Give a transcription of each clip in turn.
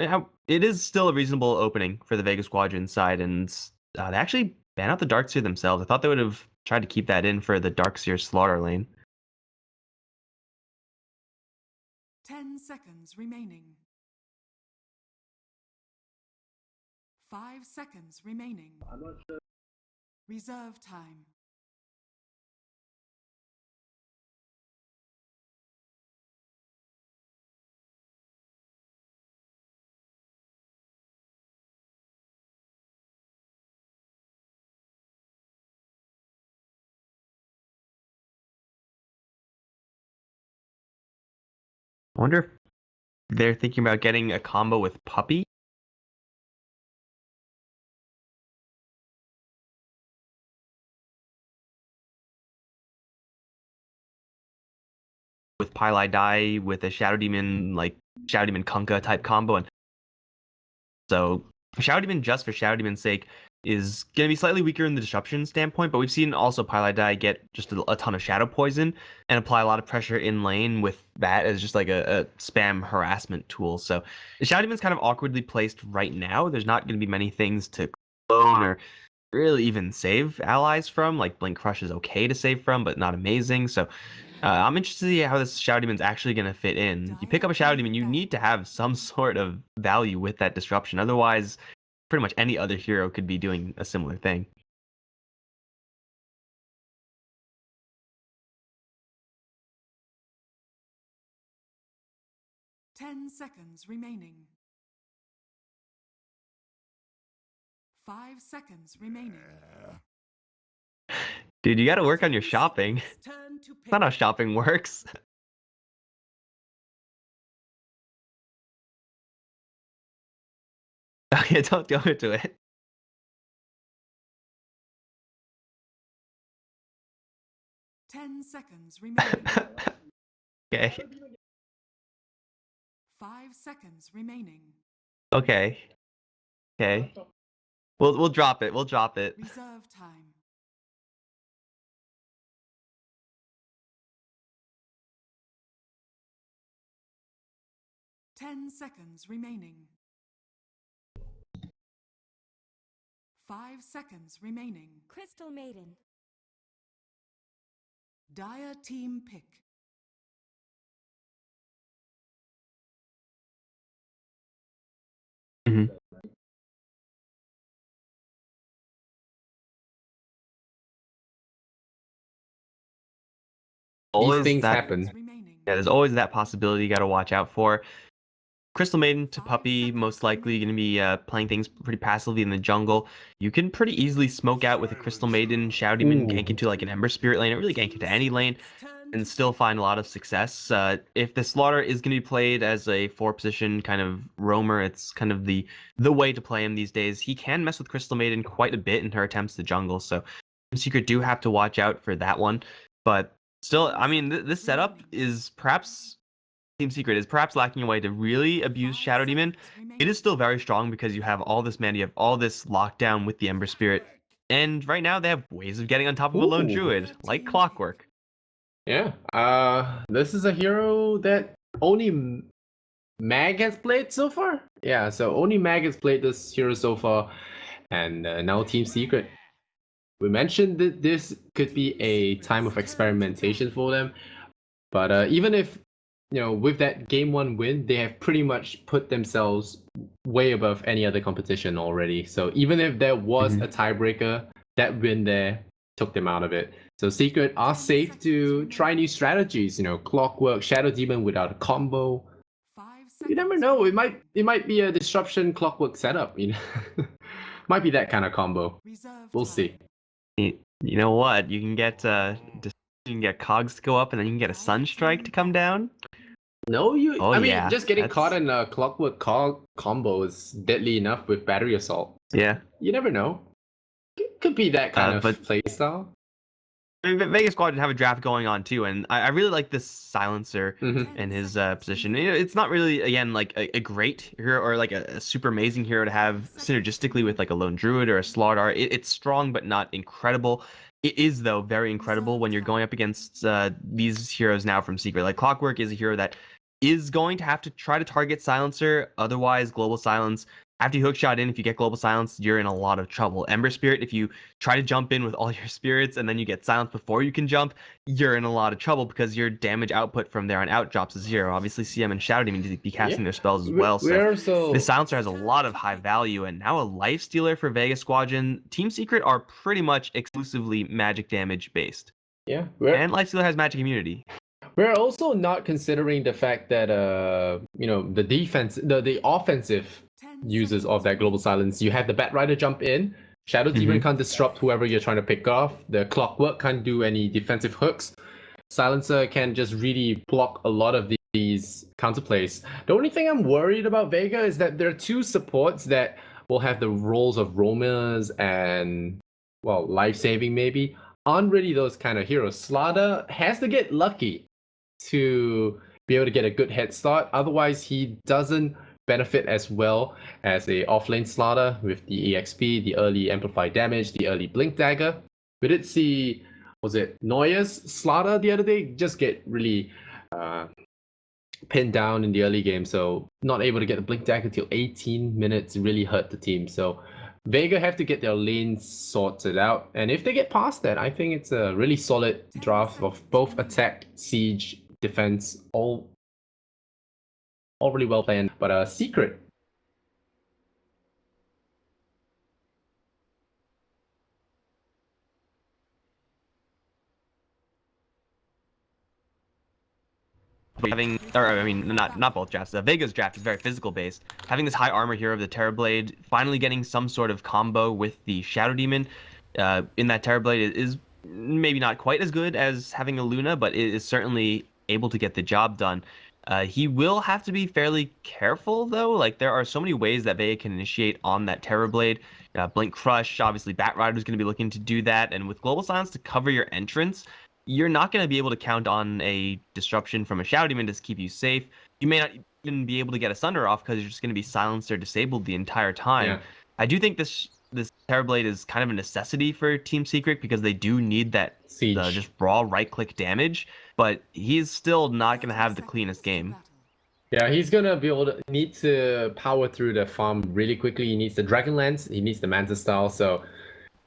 it is still a reasonable opening for the Vega Squadron side, and they actually ban out the Darkseer themselves. I thought they would have tried to keep that in for the Darkseer slaughter lane. 10 seconds remaining. 5 seconds remaining. I'm not sure. Reserve time. I wonder if they're thinking about getting a combo with Puppey. With Pylai Dai, with a Shadow Demon, like Shadow Demon Kunkka type combo. And so Shadow Demon, just for Shadow Demon's sake, is going to be slightly weaker in the disruption standpoint, but we've seen also Pylai Dai get just a ton of Shadow Poison and apply a lot of pressure in lane with that as just like a spam harassment tool. So Shadow Demon's kind of awkwardly placed right now. There's not going to be many things to clone or really even save allies from. Like Blink Crush is okay to save from, but not amazing. So I'm interested to see how this Shadow Demon's actually going to fit in. You pick up a Shadow Demon, you need to have some sort of value with that disruption. Otherwise, pretty much any other hero could be doing a similar thing. Ten seconds remaining. 5 seconds remaining. Dude, you got to work on your shopping. Turn to That's not how shopping works. Okay, don't go into it. 10 seconds remaining. Okay. 5 seconds remaining. Okay. Okay. We'll drop it. We'll drop it. Reserve time. Ten seconds remaining. 5 seconds remaining. Crystal Maiden. Dire team pick. Mm-hmm. These things happen. Yeah, there's always that possibility you got to watch out for. Crystal Maiden to Puppey, most likely going to be playing things pretty passively in the jungle. You can pretty easily smoke out with a Crystal Maiden, Shadow Demon, gank into like an Ember Spirit lane, or really gank into any lane, and still find a lot of success. If the Slaughter is going to be played as a 4-position kind of roamer, it's kind of the way to play him these days. He can mess with Crystal Maiden quite a bit in her attempts to jungle, so Secret do have to watch out for that one. But still, I mean, this setup is perhaps Team Secret is perhaps lacking a way to really abuse Shadow Demon. It is still very strong because you have all this mana, you have all this lockdown with the Ember Spirit, and right now they have ways of getting on top of a lone druid, like clockwork. Yeah, this is a hero that only Mag has played so far. Yeah, so only Mag has played this hero so far, and now Team Secret. We mentioned that this could be a time of experimentation for them, but even if with that game 1 win, they have pretty much put themselves way above any other competition already. So even if there was a tiebreaker, that win there took them out of it. So Secret are safe to try new strategies. Clockwork, Shadow Demon without a combo. You never know. It might be a disruption Clockwork setup. Might be that kind of combo. We'll see. You know what? You can get cogs to go up, and then you can get a Sunstrike to come down. No, Oh, I mean, yeah, just getting caught in a Clockwork combo is deadly enough with Battery Assault. Yeah. You never know. Could be that kind of playstyle. I mean, Vega Squadron have a draft going on too, and I really like this Silencer in his position. It's not really, again, like a great hero or like a super amazing hero to have synergistically with like a Lone Druid or a Slardar. It's strong but not incredible. It is, though, very incredible when you're going up against these heroes now from Secret. Like Clockwork is a hero that is going to have to try to target Silencer. Otherwise, Global Silence, after you hookshot in, if you get Global Silence, you're in a lot of trouble. Ember Spirit, if you try to jump in with all your spirits and then you get silenced before you can jump, you're in a lot of trouble because your damage output from there on out drops to 0. Obviously, CM and Shadow Demon need to be casting their spells as well. So this Silencer has a lot of high value, and now a Life Stealer for Vega Squadron. Team Secret are pretty much exclusively magic damage based. Yeah, and Life Stealer has magic immunity. We're also not considering the fact that the defense, the offensive uses of that Global Silence. You have the Bat Rider jump in. Shadow Demon can't disrupt whoever you're trying to pick off. The Clockwork can't do any defensive hooks. Silencer can just really block a lot of these counterplays. The only thing I'm worried about Vega is that there are two supports that will have the roles of roamers and, well, life-saving maybe. Aren't really those kind of heroes. Slaughter has to get lucky to be able to get a good head start. Otherwise, he doesn't benefit as well as a offlane Slaughter with the EXP, the early amplified damage, the early blink dagger. We did see, was it Neuer's Slaughter the other day, just get really pinned down in the early game. So not able to get the blink dagger until 18 minutes really hurt the team. So Vega have to get their lanes sorted out, and if they get past that, I think it's a really solid draft of both attack, siege, defense, all really well planned. But Secret. Not both drafts. Vega's draft is very physical based. Having this high armor hero of the Terrorblade, finally getting some sort of combo with the Shadow Demon in that Terrorblade is maybe not quite as good as having a Luna, but it is certainly able to get the job done. He will have to be fairly careful though. Like, there are so many ways that Vega can initiate on that Terrorblade. Blink Crush, obviously Bat Rider is going to be looking to do that, and with Global Silence to cover your entrance, you're not going to be able to count on a disruption from a Shadow Demon to keep you safe. You may not even be able to get a Sunder off because you're just going to be silenced or disabled the entire time. Yeah. I do think this Terrorblade is kind of a necessity for Team Secret because they do need that just raw right-click damage, but he's still not going to have the cleanest game. Yeah, he's going to need to power through the farm really quickly. He needs the Dragonlance, he needs the Manta Style, so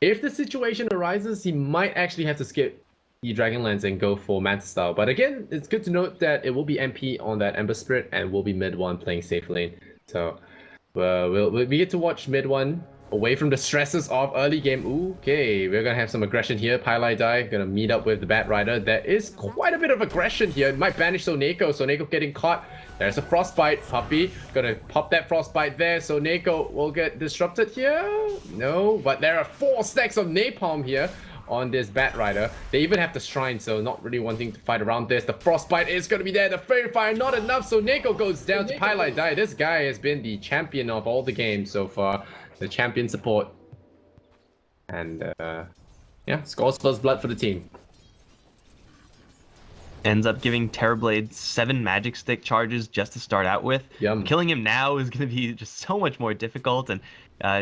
if the situation arises, he might actually have to skip the Dragonlance and go for Manta Style. But again, it's good to note that it will be MP on that Ember Spirit and will be mid one playing safe lane. So we get to watch mid one away from the stresses of early game. Okay, we're gonna have some aggression here. Pylai Die gonna meet up with the Bat Rider. There is quite a bit of aggression here. It might banish Soneko. Soneko getting caught. There's a Frostbite. Puppey gonna pop that Frostbite there. Soneko will get disrupted here. No, but there are 4 stacks of Napalm here on this Bat Rider. They even have the Shrine, so not really wanting to fight around this. The Frostbite is going to be there. The Fairy Fire, not enough, so Neko goes down to Pylai Die. This guy has been the champion of all the games so far. The champion support. And, yeah, scores first blood for the team. Ends up giving Terrorblade 7 magic stick charges just to start out with. Yum. Killing him now is going to be just so much more difficult, and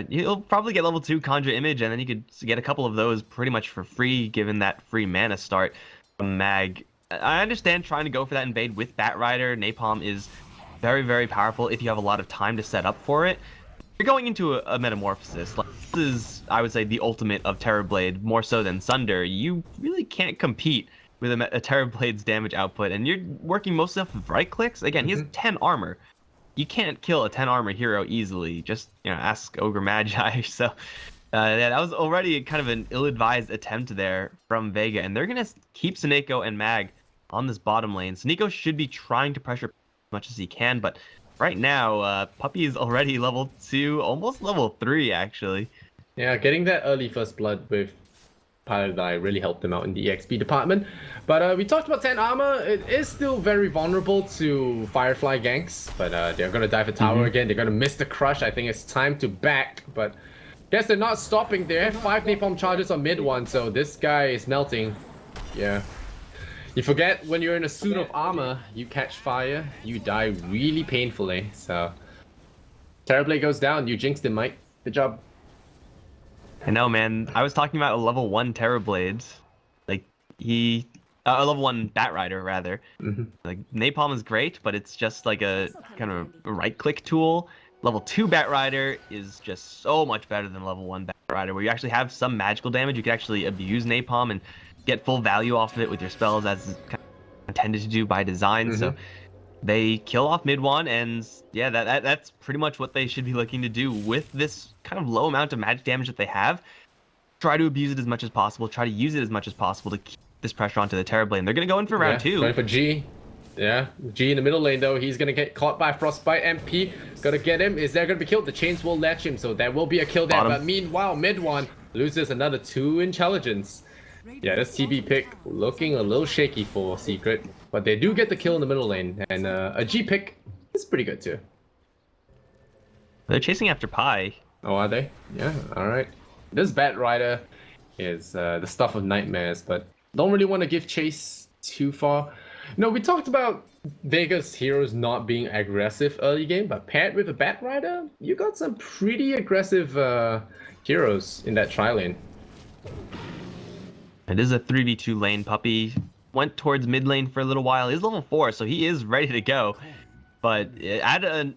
you'll probably get level 2 Conjure Image, and then you could get a couple of those pretty much for free, given that free mana start from Mag. I understand trying to go for that invade with Bat Rider. Napalm is very, very powerful if you have a lot of time to set up for it. You're going into a Metamorphosis. Like, this is, I would say, the ultimate of Terrorblade, more so than Sunder. You really can't compete with a Terrorblade's damage output, and you're working most stuff with right clicks. Again, he has 10 armor. You can't kill a 10 armor hero easily. Just, ask Ogre Magi. So yeah, that was already kind of an ill-advised attempt there from Vega, and they're gonna keep Soneko and Mag on this bottom lane. Soneko should be trying to pressure as much as he can, but right now Puppey is already level 2, almost level 3 actually. Yeah, getting that early first blood with Pylai Die really helped them out in the EXP department. But we talked about 10 armor. It is still very vulnerable to Firefly ganks, but they're going to dive for tower again. They're going to miss the crush. I think it's time to back, but guess they're not stopping. They have 5 napalm charges on mid one, so this guy is melting. Yeah. You forget when you're in a suit of armor, you catch fire, you die really painfully. So Terrorblade goes down. You jinxed him, Mike. Good job. I know, man. I was talking about a level 1 Terrorblade. Like, he A level 1 Bat Rider, rather. Mm-hmm. Like, Napalm is great, but it's just like a kind of a right-click tool. Level 2 Bat Rider is just so much better than level 1 Bat Rider, where you actually have some magical damage. You can actually abuse Napalm and get full value off of it with your spells, as is kind of intended to do by design. So they kill off mid 1, and yeah, that's pretty much what they should be looking to do with this kind of low amount of magic damage that they have. Try to abuse it as much as possible. Try to use it as much as possible to keep this pressure onto the Terrorblade. They're going to go in for round 2. Going for G. Yeah, G in the middle lane though. He's going to get caught by Frostbite. MP going to get him. Is there going to be killed? The chains will latch him, so there will be a kill there. Bottom. But meanwhile, mid 1 loses another 2 intelligence. Yeah, this TB pick looking a little shaky for Secret. But they do get the kill in the middle lane. And a G pick is pretty good too. They're chasing after Pi. Oh, are they? Yeah, alright. This Bat Rider is the stuff of nightmares, but don't really want to give chase too far. No, we talked about Vega's heroes not being aggressive early game, but paired with a Bat Rider, you got some pretty aggressive heroes in that tri lane. It is a 3v2 lane. Puppey went towards mid lane for a little while. He's level 4, so he is ready to go. But add a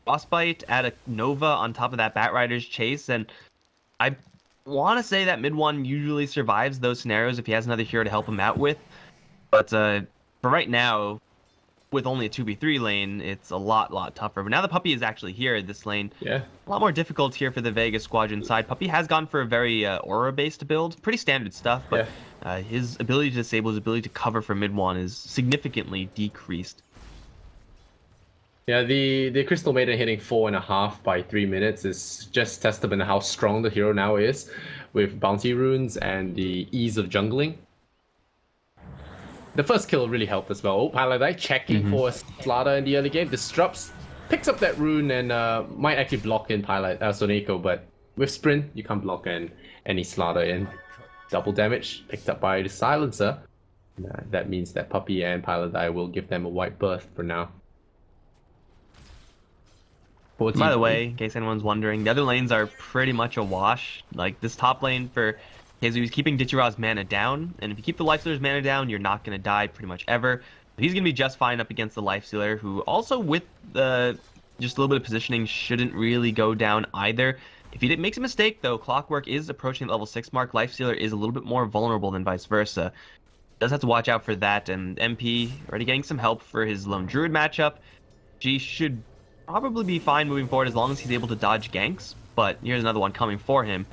Frostbite, add a Nova on top of that Bat Rider's chase, and I want to say that mid 1 usually survives those scenarios if he has another hero to help him out with. But for right now, with only a 2v3 lane, it's a lot tougher. But now the Puppey is actually here in this lane. Yeah. A lot more difficult here for the Vega Squadron side. Puppey has gone for a very aura-based build. Pretty standard stuff, but his ability to disable, his ability to cover for mid 1 is significantly decreased. Yeah, the Crystal Maiden hitting 4.5 by 3 minutes is just testament to how strong the hero now is, with bounty runes and the ease of jungling. The first kill really helped as well. Oh, Paladai checking for a slaughter in the early game. Disrupts, picks up that rune, and might actually block in Soneko, but with sprint, you can't block in any slaughter in. Double damage picked up by the silencer. That means that Puppey and Paladai will give them a white berth for now. By the way, in case anyone's wondering, the other lanes are pretty much a wash. Like, this top lane for KheZu, he's keeping Ditchira's mana down, and if you keep the Lifestealer's mana down, you're not going to die pretty much ever. He's going to be just fine up against the Lifestealer, who also, with just a little bit of positioning, shouldn't really go down either. If he makes a mistake, though, Clockwork is approaching the level 6 mark. Lifestealer is a little bit more vulnerable than vice versa. Does have to watch out for that, and MP already getting some help for his Lone Druid matchup. G should probably be fine moving forward as long as he's able to dodge ganks, but here's another one coming for him.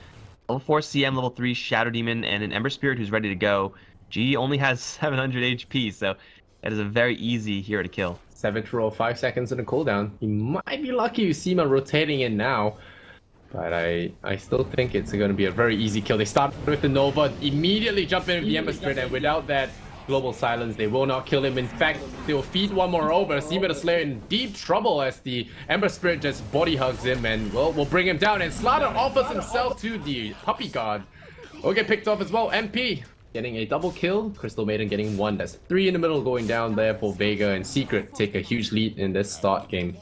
Level 4 CM, level 3 Shadow Demon, and an Ember Spirit who's ready to go. G only has 700 HP, so that is a very easy hero to kill. 7th roll, 5 seconds in the cooldown. He might be lucky you see him rotating in now, but I still think it's going to be a very easy kill. They start with the Nova, immediately jump in with the Ember Spirit, and without that global silence, they will not kill him. In fact, they will feed one more over. Seema the Slayer in deep trouble as the Ember Spirit just body hugs him and, well, will bring him down. And Slaughter offers himself to the Puppey God. Will get picked off as well. MP getting a double kill. Crystal Maiden getting 1. That's 3 in the middle going down there for Vega, and Secret take a huge lead in this start game.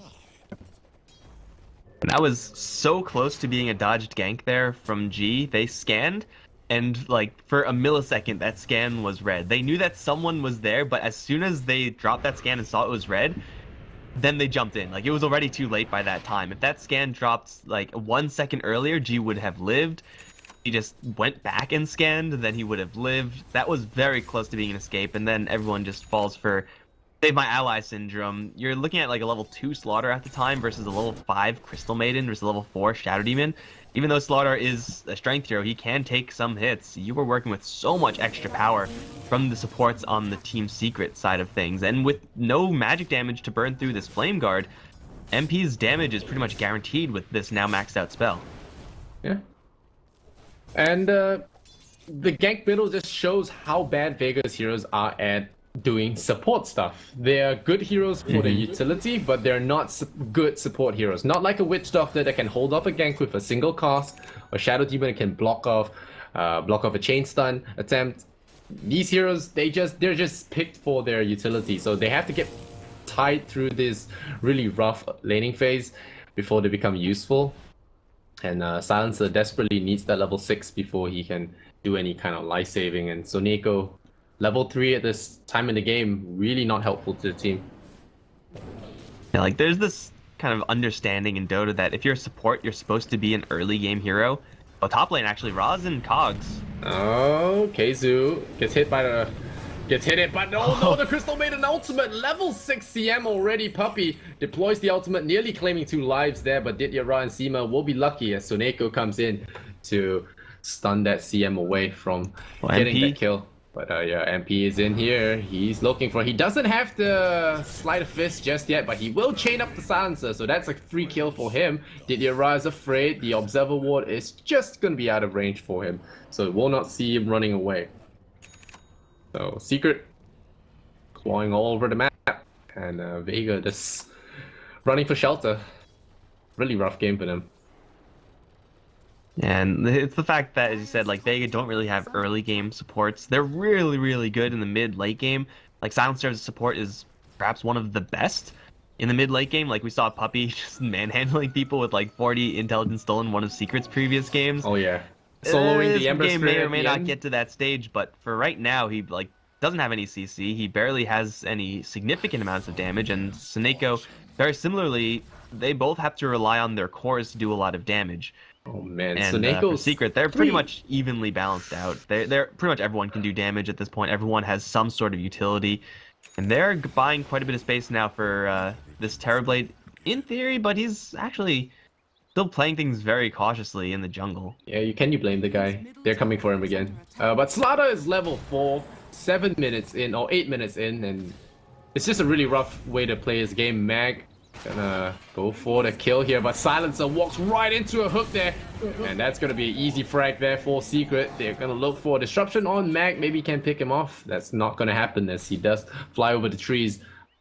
That was so close to being a dodged gank there from G. They scanned, and like for a millisecond that scan was red. They knew that someone was there, but as soon as they dropped that scan and saw it was red, then they jumped in. Like, it was already too late by that time. If that scan dropped like 1 second earlier, G would have lived. He just went back and scanned, then he would have lived. That was very close to being an escape, and then everyone just falls for Save My Ally syndrome. You're looking at like a level 2 Slaughter at the time versus a level 5 Crystal Maiden versus a level 4 Shadow Demon. Even though Slaughter is a strength hero, he can take some hits. You were working with so much extra power from the supports on the Team Secret side of things. And with no magic damage to burn through this Flame Guard, MP's damage is pretty much guaranteed with this now maxed out spell. Yeah. And the gank middle just shows how bad Vega's heroes are at doing support stuff. They're good heroes for the utility, but they're not good support heroes. Not like a Witch Doctor that can hold off a gank with a single cast, or Shadow Demon that can block off a chain stun attempt. These heroes, they're just picked for their utility, so they have to get tied through this really rough laning phase before they become useful. And Silencer desperately needs that level 6 before he can do any kind of life saving. And Soneko level 3 at this time in the game, really not helpful to the team. Yeah, like there's this kind of understanding in Dota that if you're a support, you're supposed to be an early game hero. Well, top lane actually, Raz and Cogs. Oh, KheZu gets hit by the... Gets hit it, but no, the Crystal Maiden ultimate, level 6 CM already. Puppey deploys the ultimate, nearly claiming 2 lives there, but Didyara and Seema will be lucky as Soneko comes in to stun that CM away from getting MP. that kill. But yeah, MP is in here. He's looking for... He doesn't have the Sleight of Fist just yet, but he will chain up the Silencer, so that's a free kill for him. Didyara is afraid. The Observer Ward is just going to be out of range for him, so it will not see him running away. So Secret clawing all over the map, and Vega just running for shelter. Really rough game for them. And it's the fact that, as you said, like Vega don't really have early game supports. They're really, really good in the mid-late game. Like Silencer as a support is perhaps one of the best in the mid-late game. Like we saw Puppey just manhandling people with like 40 intelligence stolen one of Secret's previous games. Oh yeah. Soloing the Ember game Spirit may or at may the not end. get to that stage, but for right now, he like doesn't have any CC. He barely has any significant amounts of damage, and Soneko, very similarly, they both have to rely on their cores to do a lot of damage. Oh man, And for Soneko's Secret, they're pretty much evenly balanced out. They're pretty much everyone can do damage at this point. Everyone has some sort of utility, and they're buying quite a bit of space now for this Terrorblade in theory, but he's actually still playing things very cautiously in the jungle. Yeah, you blame the guy? They're coming for him again. But Slaughter is level 4, 7 minutes in, or 8 minutes in, and it's just a really rough way to play his game. Mag gonna go for the kill here, but Silencer walks right into a hook there, and that's gonna be an easy frag there for Secret. They're gonna look for disruption on Mag, maybe can pick him off. That's not gonna happen as he does fly over the trees.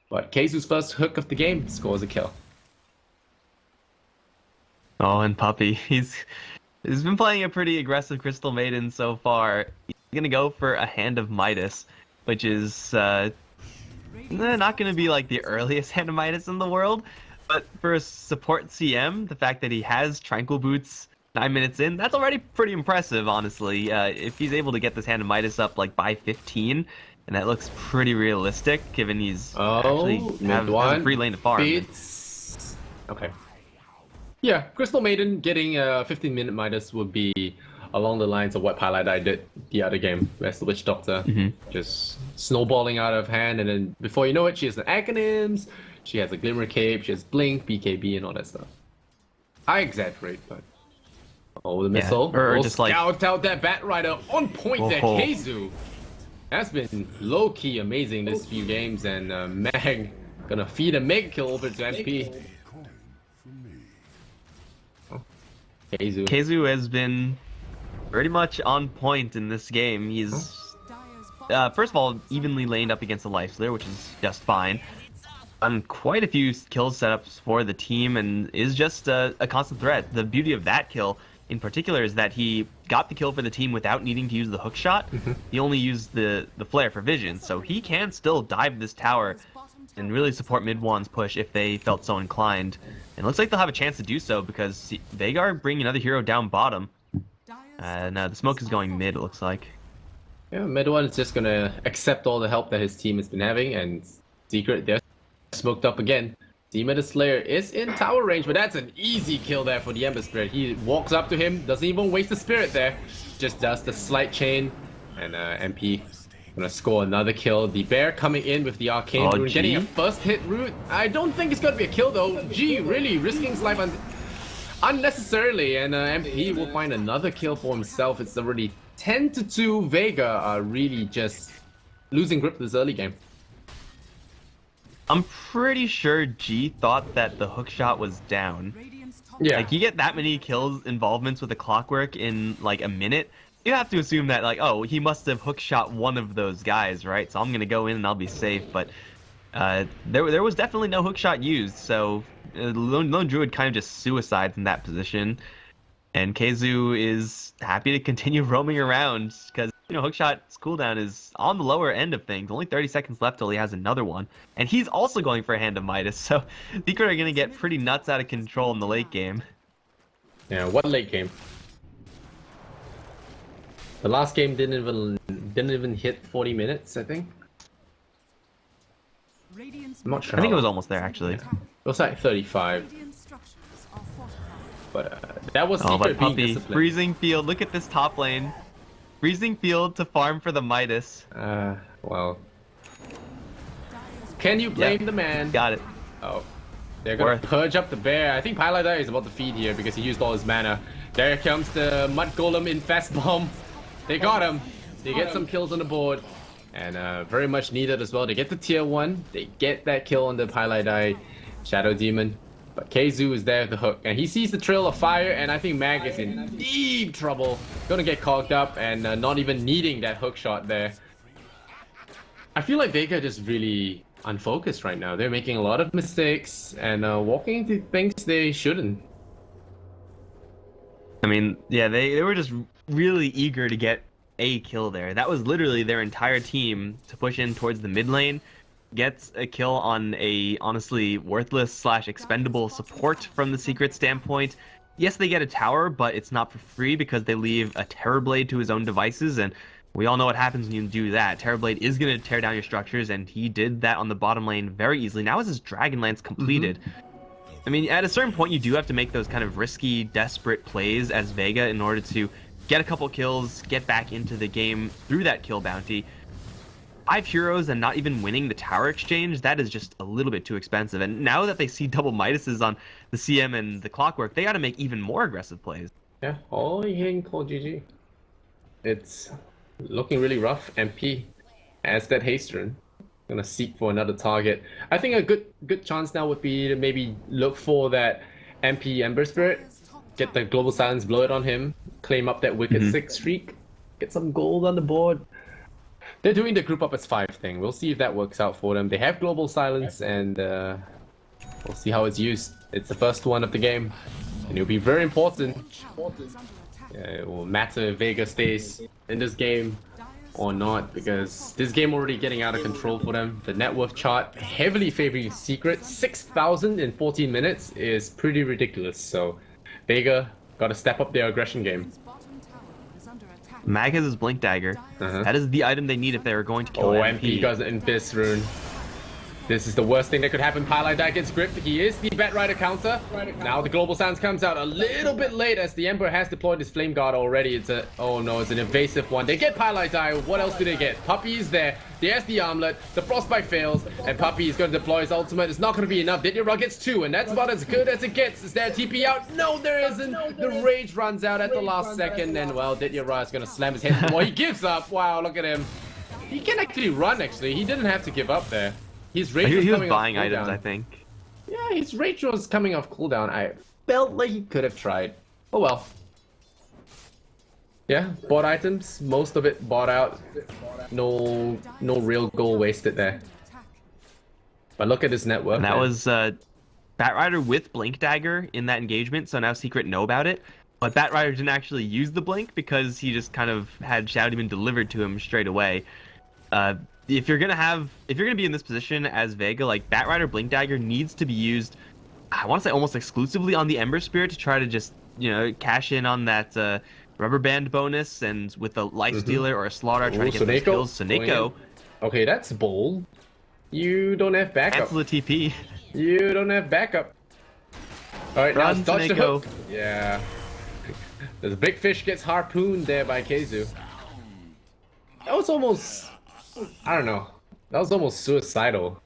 But KheZu's first hook of the game scores a kill. Oh, and Puppey, he's been playing a pretty aggressive Crystal Maiden so far. He's gonna go for a Hand of Midas, which is not gonna be like the earliest Hand of Midas in the world, but for a support CM, the fact that he has Tranquil Boots 9 minutes in, that's already pretty impressive, honestly. If he's able to get this Hand of Midas up like by 15, and that looks pretty realistic, given he's actually has a free lane to farm. Okay. Yeah, Crystal Maiden getting a 15-minute Midas would be along the lines of what Paladai did the other game, West Witch Doctor. Just snowballing out of hand, and then before you know it, she has the Acronyms, she has a Glimmer Cape, she has Blink, BKB, and all that stuff. I exaggerate, but... Oh, the missile. Yeah, or just like... Scout out that Bat Rider on point there, KheZu. That's been low-key amazing this few games, and Mag gonna feed a Mega Kill over to MP. KheZu has been pretty much on point in this game. He's first of all evenly laned up against the Lifestealer, which is just fine. Done quite a few kill setups for the team and is just a constant threat. The beauty of that kill in particular is that he got the kill for the team without needing to use the hook shot. He only used the flare for vision, so he can still dive this tower and really support Mid-Wan's push if they felt so inclined. And it looks like they'll have a chance to do so because Vega are bringing another hero down bottom. Now the smoke is going mid, it looks like. Yeah, Mid-Wan is just gonna accept all the help that his team has been having, and Secret, they're smoked up again. Seema the Slayer is in tower range, but that's an easy kill there for the Ember Spirit. He walks up to him, doesn't even waste the Spirit there, just does the slight chain, and MP gonna score another kill. The Bear coming in with the Arcane Rune, getting a first hit route. I don't think it's gonna be a kill though. G really risking his life unnecessarily, and MP will find another kill for himself. It's already 10-2. Vega are really just losing grip this early game. I'm pretty sure G thought that the hook shot was down. Yeah. Like, you get that many kills involvements with a Clockwork in like a minute, you have to assume that, like, oh, he must have hook shot one of those guys, right? So I'm gonna go in and I'll be safe. But there was definitely no hook shot used, so Lone Druid kind of just suicides in that position. And KheZu is happy to continue roaming around because, you know, hookshot's cooldown is on the lower end of things. Only 30 seconds left till he has another one. And he's also going for a Hand of Midas, so Secret are going to get pretty nuts out of control in the late game. Yeah, what late game? The last game didn't even hit 40 minutes, I think. Radiant's I'm not sure I think how it was long. almost there actually. It was like 35, Radiant structures are fortified. but that was Oh, but Secret being Puppey, disciplined. freezing field. Look at this top lane. Freezing field to farm for the Midas. Well. Can you blame the man? Got it. Oh. They're gonna Worth. purge up the bear. I think Pylada is about to feed here because he used all his mana. There comes the Mud Golem Infest Bomb. They got him. They get some kills on the board. And very much needed as well. They get the tier 1. They get that kill on the Pylada Shadow Demon. But KheZu is there with the hook. And he sees the trail of fire. And I think Mag is in deep trouble. Gonna get cogged up and not even needing that hook shot there. I feel like Vega just really unfocused right now. They're making a lot of mistakes and walking into things they shouldn't. I mean, yeah, they were just really eager to get a kill there. That was literally their entire team to push in towards the mid lane, gets a kill on a honestly worthless / expendable support from the Secret standpoint. Yes, they get a tower, but it's not for free because they leave a Terrorblade to his own devices, and we all know what happens when you do that. Terrorblade is going to tear down your structures, and he did that on the bottom lane very easily. Now is his Dragonlance completed? I mean, at a certain point, you do have to make those kind of risky, desperate plays as Vega in order to get a couple kills, get back into the game through that kill bounty. 5 heroes and not even winning the tower exchange, that is just a little bit too expensive. And now that they see double Midases on the CM and the Clockwork, they got to make even more aggressive plays. Yeah, all you can call GG. It's looking really rough. MP as that haste rune. Gonna seek for another target. I think a good chance now would be to maybe look for that MP Ember Spirit, get the Global Silence, blow it on him, claim up that Wicked 6 streak, get some gold on the board. They're doing the group up as 5 thing. We'll see if that works out for them. They have Global Silence and we'll see how it's used. It's the first one of the game and it'll be very important. It will matter if Vega stays in this game or not, because this game already getting out of control for them. The net worth chart heavily favoring Secret. 6,000 in 14 minutes is pretty ridiculous. So Vega got to step up their aggression game. Mag has his Blink Dagger. That is the item they need if they are going to kill MP got an Infest rune. This is the worst thing that could happen. Pylada gets gripped. He is the Bat Rider counter. Now the Global Silence comes out a little bit late as the Emperor has deployed his Flame Guard already. It's a... oh no, it's an evasive one. They get Pylada. What else do they get? Puppey is there. There's the Armlet. The Frostbite fails. And Puppey is going to deploy his ultimate. It's not going to be enough. Didyara gets 2. And that's about as good as it gets. Is there a TP out? No, there isn't. The Rage runs out at the last second. And well, Didyara is going to slam his head. Well, he gives up. Wow, look at him. He can actually run, actually. He didn't have to give up there. His rage he was coming buying off items, cooldown. I think. Yeah, his rage was coming off cooldown. I felt like he could have tried. Oh well. Yeah, bought items. Most of it bought out. No real gold wasted there. But look at his net worth. And that man. was Batrider with Blink Dagger in that engagement, so now Secret know about it. But Batrider didn't actually use the Blink because he just kind of had Shadow Demon delivered to him straight away. If you're gonna be in this position as Vega, like Batrider Blink Dagger needs to be used, I want to say almost exclusively on the Ember Spirit to try to just, you know, cash in on that rubber band bonus, and with a Life Stealer or a Slaughter try to get those kills. Soneko. Okay, that's bold. You don't have backup. Cancel the TP. You don't have backup. Alright, now Run, dodge the Soneko. hook. Yeah. The big fish gets harpooned there by KheZu. That was almost... I don't know. That was almost suicidal.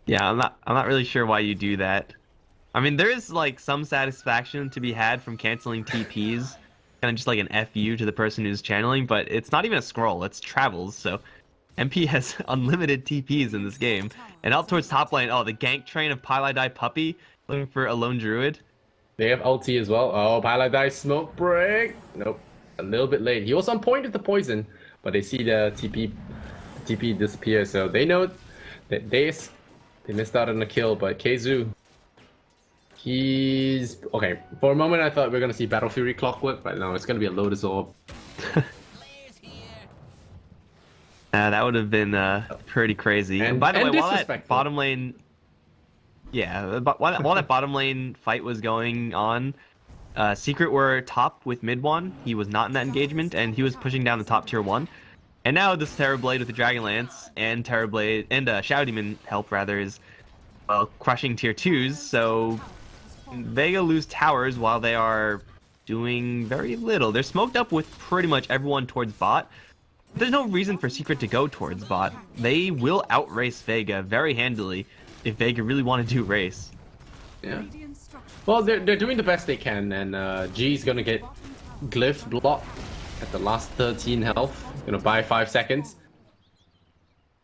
Yeah, I'm not really sure why you do that. I mean, there is like some satisfaction to be had from canceling TPs, kind of just like an FU to the person who's channeling, but it's not even a scroll, it's travels, so MP has unlimited TPs in this game. And out towards top lane, oh, the gank train of Pylada Puppey looking for a lone druid. They have ulti as well. Oh, Pylada smoke break. Nope. A little bit late. He was on point with the poison, but they see the TP disappear, so they know that they missed out on the kill. But KheZu, he's okay. For a moment, I thought we were gonna see Battle Fury Clockwork, but no, it's gonna be a Lotus Orb. That would have been pretty crazy. And by the way, while that bottom lane, yeah, while that bottom lane fight was going on, Secret were top with mid one. He was not in that engagement, and he was pushing down the top tier 1. And now this Terrorblade with the Dragon Lance and Terrorblade and Shadow Demon help rather is well crushing tier 2s. So Vega lose towers while they are doing very little. They're smoked up with pretty much everyone towards bot. There's no reason for Secret to go towards bot. They will outrace Vega very handily if Vega really want to do race. Yeah. Well, they're doing the best they can, and G's gonna get Glyph block at the last 13 health. Gonna buy 5 seconds.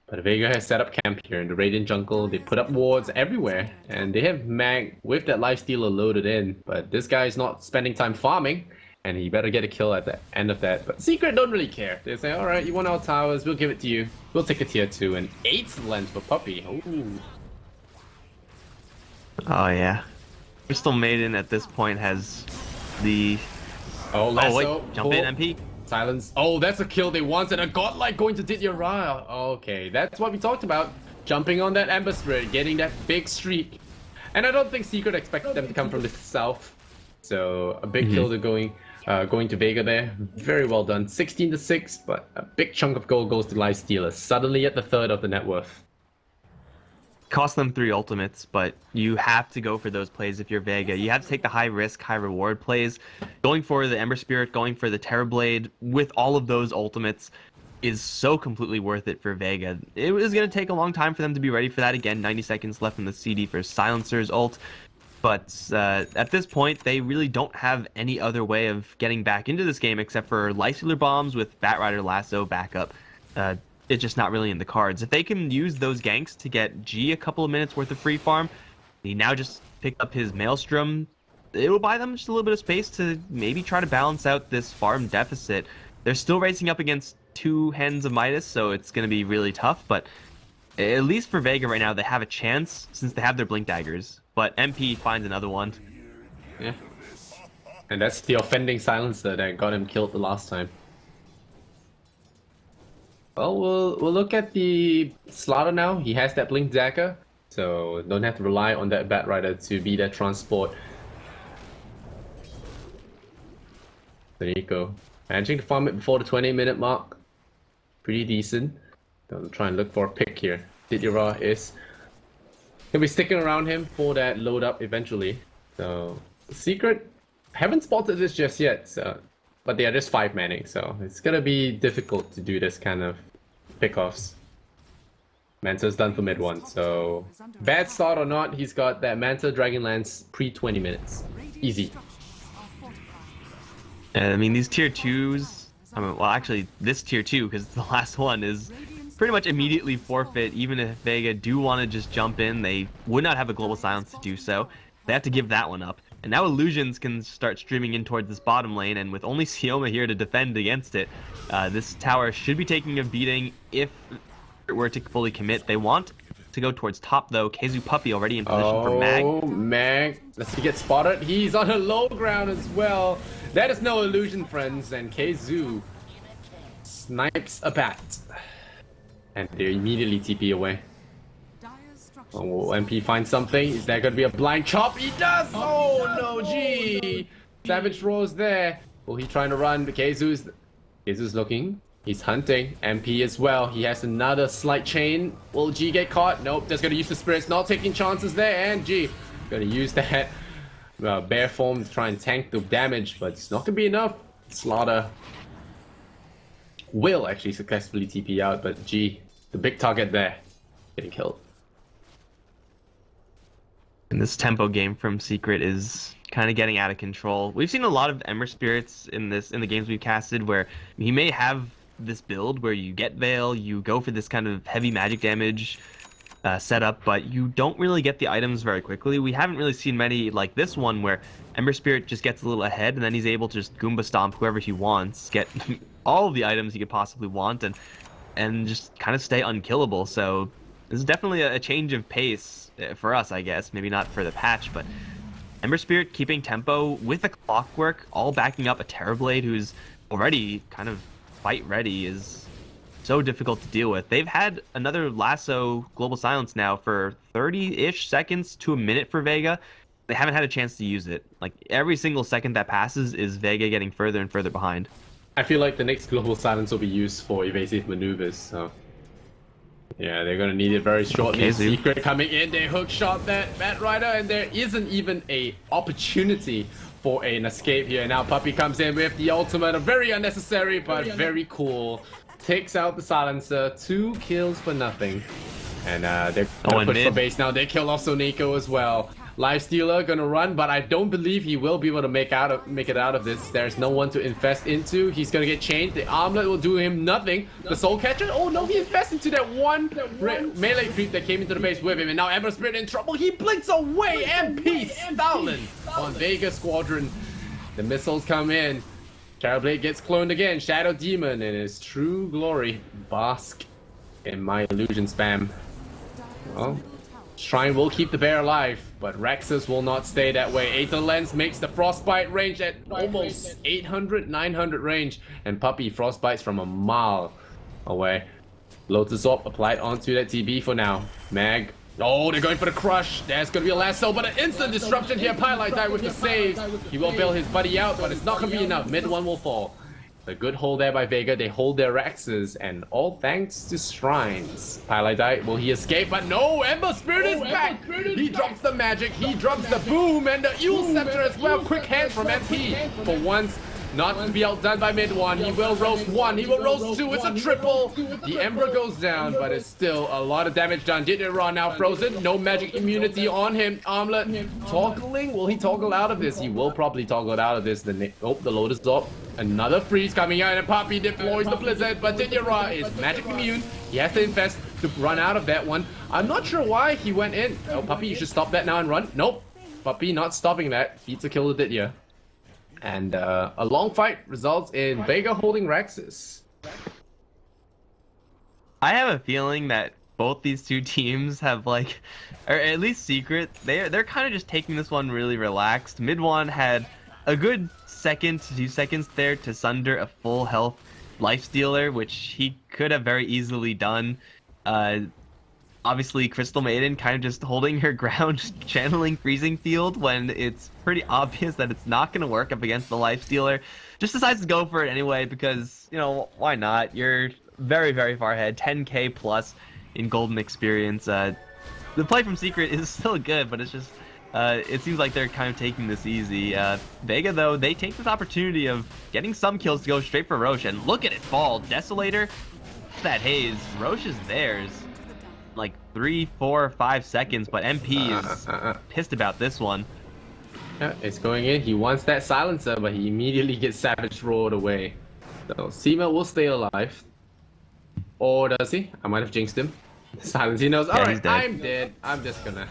But Vega has set up camp here in the Radiant jungle. They put up wards everywhere, and they have Mag with that lifestealer loaded in. But this guy is not spending time farming, and he better get a kill at the end of that. But Secret don't really care. They say, alright, you want our towers, we'll give it to you. We'll take a tier 2, and 8th lens for Puppey. Ooh. Oh yeah. Crystal Maiden at this point has the... Oh, wait, jump in, MP. Silence. Oh, that's a kill they wanted. A godlike going to Didyara. Okay, that's what we talked about. Jumping on that Ember Spirit, getting that big streak. And I don't think Secret expected them to come from the south. So a big kill to going to Vega there. Very well done. 16-6, but a big chunk of gold goes to Lifestealer. Suddenly at the third of the net worth. Cost them 3 ultimates, but you have to go for those plays if you're Vega. You have to take the high risk, high reward plays. Going for the Ember Spirit, going for the Terrorblade with all of those ultimates is so completely worth it for Vega. It was going to take a long time for them to be ready for that. Again, 90 seconds left in the CD for Silencer's ult. But at this point, they really don't have any other way of getting back into this game except for Lifestealer bombs with Batrider Lasso backup. It's just not really in the cards. If they can use those ganks to get G a couple of minutes worth of free farm, he now just picked up his Maelstrom. It will buy them just a little bit of space to maybe try to balance out this farm deficit. They're still racing up against 2 Hands of Midas, so it's going to be really tough, but at least for Vega right now, they have a chance since they have their Blink Daggers. But MP finds another one. Yeah. And that's the offending silencer that got him killed the last time. Well, we'll look at the Slaughter now. He has that Blink Dagger, so don't have to rely on that Batrider to be that transport. There you go. Managing to farm it before the 20-minute mark. Pretty decent. Gonna try and look for a pick here. Didyara is gonna be sticking around him for that load up eventually. So Secret haven't spotted this just yet. So. But they are just 5 manning, so it's gonna be difficult to do this kind of pickoffs. Manta's done for mid 1, so bad start or not, he's got that Manta Dragon Lance pre 20 minutes. Easy. I mean, these tier 2s, well actually this tier 2, because the last one is pretty much immediately forfeit. Even if Vega do want to just jump in, they would not have a Global Silence to do so. They have to give that one up. And now Illusions can start streaming in towards this bottom lane, and with only Sioma here to defend against it, this tower should be taking a beating if it were to fully commit. They want to go towards top, though. KheZu Puppey already in position for Mag. Oh, Mag. Does he get spotted? He's on a low ground as well. That is no illusion, friends, and KheZu snipes a bat. And they immediately TP away. Oh, MP finds something. Is that gonna be a blind chop? He does! Oh no, G! Savage Rose there. Will he trying to run? KheZu's looking. He's hunting. MP as well. He has another slight chain. Will G get caught? Nope. Just gonna use the spirits. Not taking chances there. And G gonna use that bear form to try and tank the damage, but it's not gonna be enough. Slaughter will actually successfully TP out, but G, the big target there, getting killed. And this tempo game from Secret is kind of getting out of control. We've seen a lot of Ember Spirits in the games we've casted where he may have this build where you get Veil, you go for this kind of heavy magic damage setup, but you don't really get the items very quickly. We haven't really seen many like this one where Ember Spirit just gets a little ahead and then he's able to just Goomba Stomp whoever he wants, get all of the items he could possibly want, and just kind of stay unkillable. So this is definitely a change of pace for us, I guess. Maybe not for the patch, but Ember Spirit keeping tempo with a Clockwork, all backing up a Terrorblade who's already kind of fight ready is so difficult to deal with. They've had another Lasso Global Silence now for 30-ish seconds to a minute for Vega. they haven't had a chance to use it. Like every single second that passes is Vega getting further and further behind. I feel like the next global silence will be used for evasive maneuvers. So yeah, they're gonna need it very shortly. KheZu. Secret coming in, they hook shot that Bat Rider, and there isn't even a opportunity for an escape here. Now Puppey comes in with the ultimate, a very unnecessary but very cool. Takes out the silencer, 2 kills for nothing. And they're gonna push for base now. They kill off Soneko as well. Lifestealer gonna run, but I don't believe he will be able to make it out of this. There's no one to infest into. He's gonna get chained. The armlet will do him nothing. The soul catcher, oh no, he infests into that one melee creep that came into the base with him. And now Ember Spirit in trouble. He blinks away. MP stolen on Vega Squadron. The missiles come in. Terrorblade gets cloned again. Shadow Demon in his true glory. Bask in my illusion spam. Well, Shrine will keep the bear alive, but Rexus will not stay that way. Aether Lens makes the Frostbite range at almost 800, 900 range, and Puppey Frostbites from a mile away. Lotus Orb applied onto that TB for now. Mag. Oh, they're going for the crush. There's going to be a lasso, but an instant disruption here. Pylite die with the saves. He will bail his buddy out, but it's not going to be enough. Mid one will fall. A good hold there by Vega. They hold their Rexes, and all thanks to Shrines. Pylite, will he escape? But no, Ember Spirit is back! He drops the magic, he drops the boom, and the Eel Scepter as well. Quick hand from MP. For once, not to be outdone by mid one. He will roast 1, he will roast 2. It's a triple. The Ember goes down, but it's still a lot of damage done. Did it run now frozen? No magic immunity on him. Armlet toggling. Will he toggle out of this? He will probably toggle out of this. The Lotus Orb. Another freeze coming out, and Puppey deploys the Blizzard, but Dinyara is magic immune. He has to infest to run out of that one. I'm not sure why he went in. Oh, Puppey, you should stop that now and run. Nope. Puppey not stopping that. Beats a kill to Dinya. And a long fight results in Vega holding Rexus. I have a feeling that both these two teams have or at least Secret, they're kind of just taking this one really relaxed. Mid one had a good second to 2 seconds there to sunder a full health Lifestealer, which he could have very easily done. Obviously, Crystal Maiden kind of just holding her ground, channeling Freezing Field when it's pretty obvious that it's not going to work up against the Lifestealer. Just decides to go for it anyway because, you know, why not? You're very, very far ahead, 10k plus in golden experience. The play from Secret is still good, but it's just, it seems like they're kind of taking this easy. Vega, though, they take this opportunity of getting some kills to go straight for Roche, and look at it fall. Desolator, that haze, Roche is theirs. Like 3, 4, 5 seconds, but MP is pissed about this one. Yeah, it's going in. He wants that silencer, but he immediately gets savage roared away. So Seema will stay alive. Or does he? I might have jinxed him. Silence, he knows. Alright, I'm dead. I'm just gonna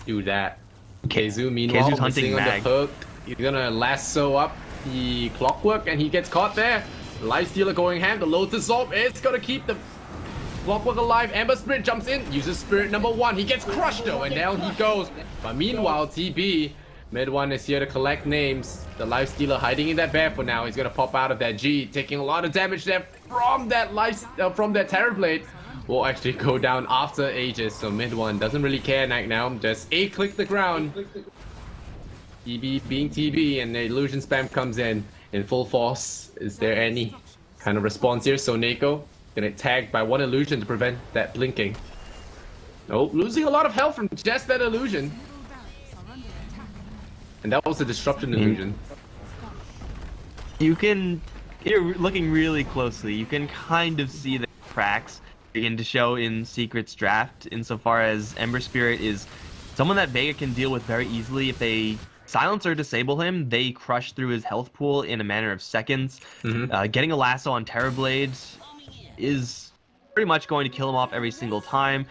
do that. KheZu, meanwhile, KheZu's hunting on the Mag. hook. He's gonna lasso up the Clockwork, and he gets caught there. Lifestealer going ham. The Lotus Orb is gonna keep the Clockwork alive. Ember Spirit jumps in, uses Spirit number 1. He gets crushed though, and down he goes. But meanwhile, TB, mid one is here to collect names. The Lifestealer hiding in that bear for now. He's gonna pop out of that G, taking a lot of damage there from that from that Terrorblade. Will actually go down after ages. So mid one doesn't really care right now. Just click the ground. TB being TB, and the illusion spam comes in full force. Is there any kind of response here? So Neko gonna tag by one illusion to prevent that blinking. Oh, losing a lot of health from just that illusion. And that was a disruption illusion. You're looking really closely. You can kind of see the cracks begin to show in Secret's draft, insofar as Ember Spirit is someone that Vega can deal with very easily. If they silence or disable him, they crush through his health pool in a matter of seconds. Getting a lasso on Terrorblade is pretty much going to kill him off every single time.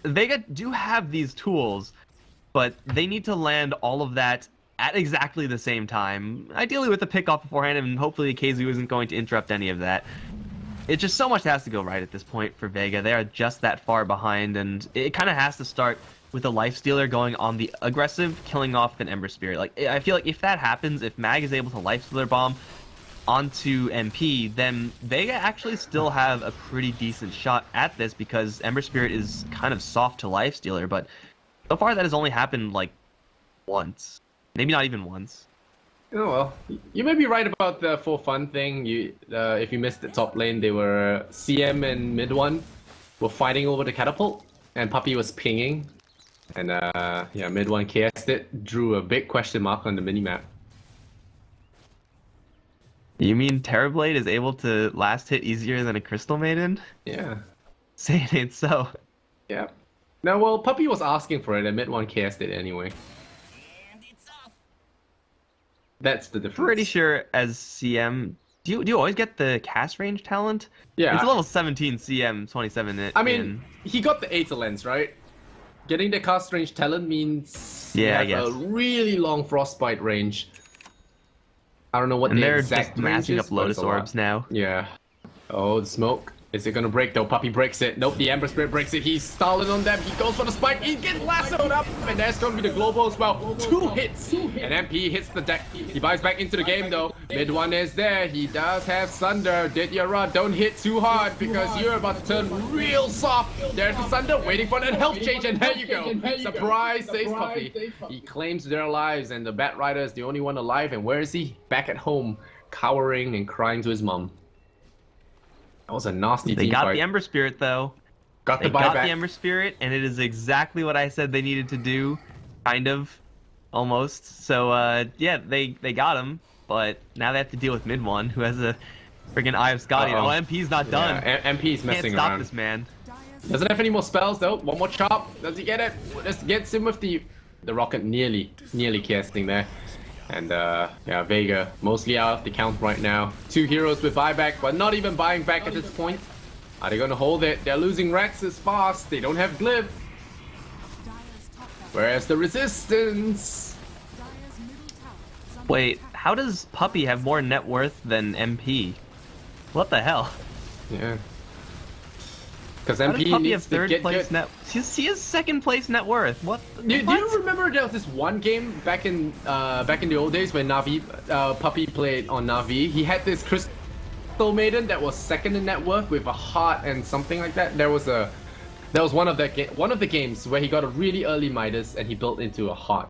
Vega do have these tools, but they need to land all of that at exactly the same time, ideally with a pick-off beforehand, and hopefully KheZu isn't going to interrupt any of that. It's just so much has to go right at this point for Vega. They are just that far behind, and it kind of has to start with a Lifestealer going on the aggressive, killing off an Ember Spirit. Like, I feel like if that happens, if Mag is able to Lifestealer bomb onto MP, then Vega actually still have a pretty decent shot at this because Ember Spirit is kind of soft to Lifestealer, but So far, that has only happened like once, maybe not even once. Oh well, you may be right about the for fun thing. If you missed the top lane, they were CM and mid one were fighting over the catapult, and Puppey was pinging, and yeah, mid one cast it, drew a big question mark on the minimap. You mean Terrorblade is able to last hit easier than a Crystal Maiden? Yeah, Say it ain't so. yeah. Now, well, Puppey was asking for it, and mid one cast it anyway. That's the difference. Pretty sure as CM, do you always get the cast range talent? Yeah. It's a level 17 CM 27. I mean, he got the Aether Lens, right? Getting the cast range talent means you Yeah, I have guess. a really long frostbite range. I don't know what And the they're exact just matching range up is, but it's Lotus a lot. Orbs now. Yeah. Oh, the smoke. Is it gonna break though? Puppey breaks it. Nope, the Ember Spirit breaks it. He's stalling on them. He goes for the spike. He gets lassoed up. And there's gonna be the global as well. Two hits. And MP hits the deck. He buys back into the game though. Mid one is there. He does have Sunder. Did your run? Don't hit too hard because you're about to turn real soft. There's the Sunder waiting for that health change. And there you go. Surprise saves Puppey. He claims their lives and the Bat Rider is the only one alive. And where is he? Back at home, cowering and crying to his mom. That was a nasty They team got fight. the Ember Spirit though. Got They the got buyback. the Ember Spirit, and it is exactly what I said they needed to do, kind of, almost. So yeah, they got him, but now they have to deal with mid one, who has a freaking Eye of Scotty. Uh-oh. Oh, MP's not done. Yeah, MP's messing Can't stop around. this man. Doesn't have any more spells though. One more chop. Does he get it? Just gets him with the rocket nearly casting there. And yeah, Vega mostly out of the count right now. Two heroes with buyback, but not even buying back at this point. Are they gonna hold it? They're losing Rexes fast. They don't have Glyph. Dire's top tower. Where's the resistance? Dire's middle tower is under Wait, attack. how does Puppey have more net worth than MP? What the hell? Yeah. Because How does MP Puppey have needs to third get place good. net? He has second place net worth. What? Do you what? remember there was this one game back in the old days when Navi Puppey played on Navi? He had this Crystal Maiden that was second in net worth with a heart and something like that. There was one of the games where he got a really early Midas and he built into a heart.